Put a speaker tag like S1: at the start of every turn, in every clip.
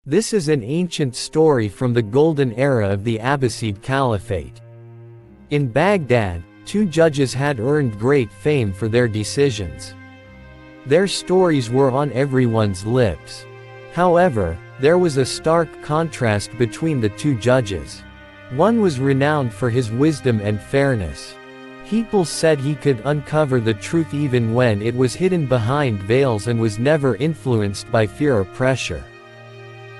S1: This is an ancient story from the golden era of the Abbasid Caliphate. In Baghdad, two judges had earned great fame for their decisions. Their stories were on everyone's lips. However, there was a stark contrast between the two judges. One was renowned for his wisdom and fairness. People said he could uncover the truth even when it was hidden behind veils and was never influenced by fear or pressure.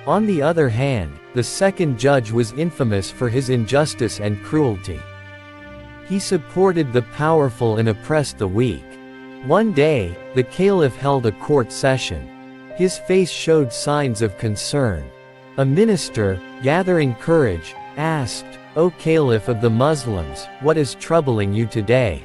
S1: On the other hand, the second judge was infamous for his injustice and cruelty. He supported the powerful and oppressed the weak. One day, the caliph held a court session. His face showed signs of concern. A minister, gathering courage, asked, "O Caliph of the Muslims, what is troubling you today?"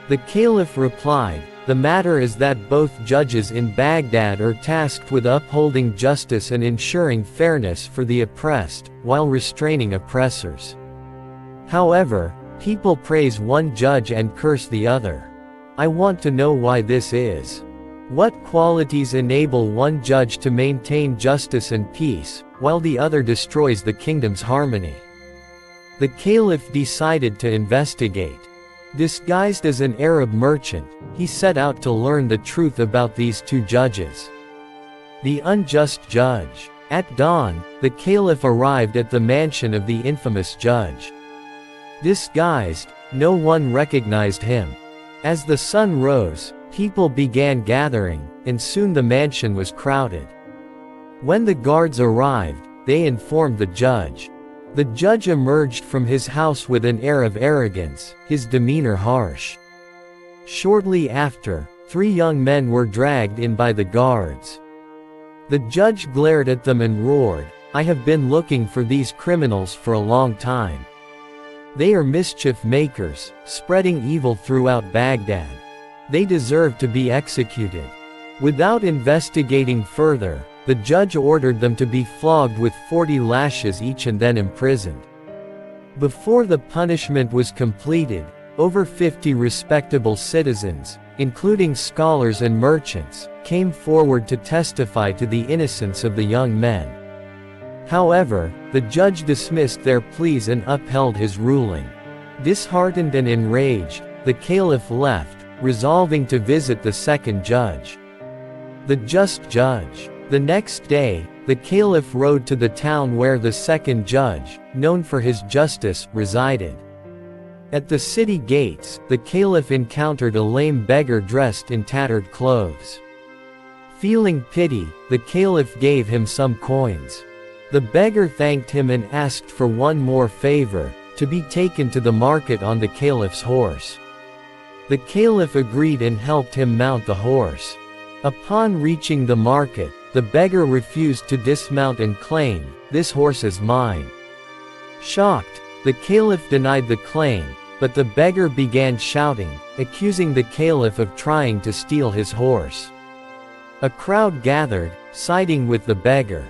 S1: The Caliph replied, "The matter is that both judges in Baghdad are tasked with upholding justice and ensuring fairness for the oppressed, while restraining oppressors. However, people praise one judge and curse the other. I want to know why this is. What qualities enable one judge to maintain justice and peace, while the other destroys the kingdom's harmony?" The Caliph decided to investigate. Disguised as an Arab merchant, he set out to learn the truth about these two judges. The unjust judge. At dawn, the Caliph arrived at the mansion of the infamous judge. Disguised, no one recognized him. As the sun rose, people began gathering, and soon the mansion was crowded. When the guards arrived, they informed the judge. The judge emerged from his house with an air of arrogance, his demeanor harsh. Shortly after, three young men were dragged in by the guards. The judge glared at them and roared, "I have been looking for these criminals for a long time. They are mischief makers, spreading evil throughout Baghdad. They deserve to be executed." Without investigating further, the judge ordered them to be flogged with 40 lashes each and then imprisoned. Before the punishment was completed, over 50 respectable citizens, including scholars and merchants, came forward to testify to the innocence of the young men. However, the judge dismissed their pleas and upheld his ruling. Disheartened and enraged, the caliph left, resolving to visit the second judge. The just judge. The next day, the caliph rode to the town where the second judge, known for his justice, resided. At the city gates, the caliph encountered a lame beggar dressed in tattered clothes. Feeling pity, the caliph gave him some coins. The beggar thanked him and asked for one more favor, to be taken to the market on the caliph's horse. The caliph agreed and helped him mount the horse. Upon reaching the market, the beggar refused to dismount and claimed, "This horse is mine." Shocked, the caliph denied the claim, but the beggar began shouting, accusing the caliph of trying to steal his horse. A crowd gathered, siding with the beggar.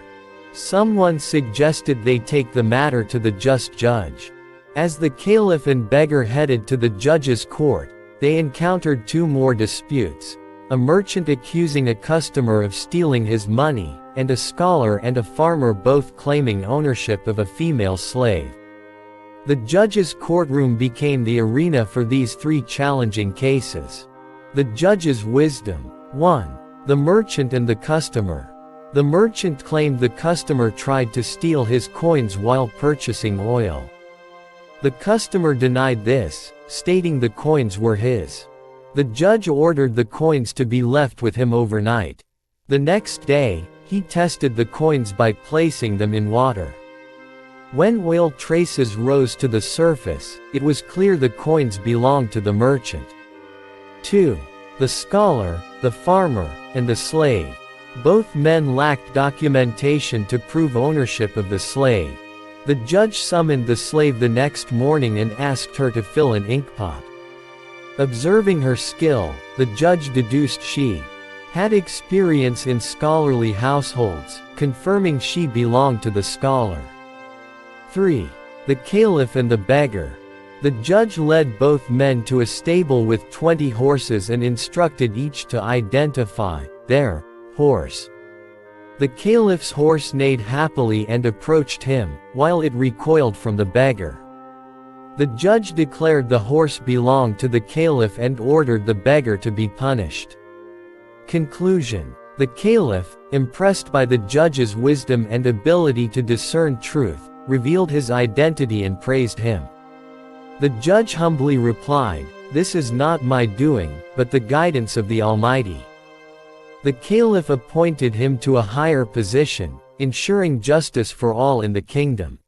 S1: Someone suggested they take the matter to the just judge. As the caliph and beggar headed to the judge's court, they encountered two more disputes. A merchant accusing a customer of stealing his money, and a scholar and a farmer both claiming ownership of a female slave. The judge's courtroom became the arena for these three challenging cases. The judge's wisdom. 1. The merchant and the customer. The merchant claimed the customer tried to steal his coins while purchasing oil. The customer denied this, stating the coins were his. The judge ordered the coins to be left with him overnight. The next day, he tested the coins by placing them in water. When oil traces rose to the surface, it was clear the coins belonged to the merchant. 2. The scholar, the farmer, and the slave. Both men lacked documentation to prove ownership of the slave. The judge summoned the slave the next morning and asked her to fill an inkpot. Observing her skill, the judge deduced she had experience in scholarly households, confirming she belonged to the scholar. 3. The caliph and the beggar. The judge led both men to a stable with 20 horses and instructed each to identify their horse. The caliph's horse neighed happily and approached him, while it recoiled from the beggar. The judge declared the horse belonged to the caliph and ordered the beggar to be punished. Conclusion. The caliph, impressed by the judge's wisdom and ability to discern truth, revealed his identity and praised him. The judge humbly replied, "This is not my doing, but the guidance of the Almighty." The caliph appointed him to a higher position, ensuring justice for all in the kingdom.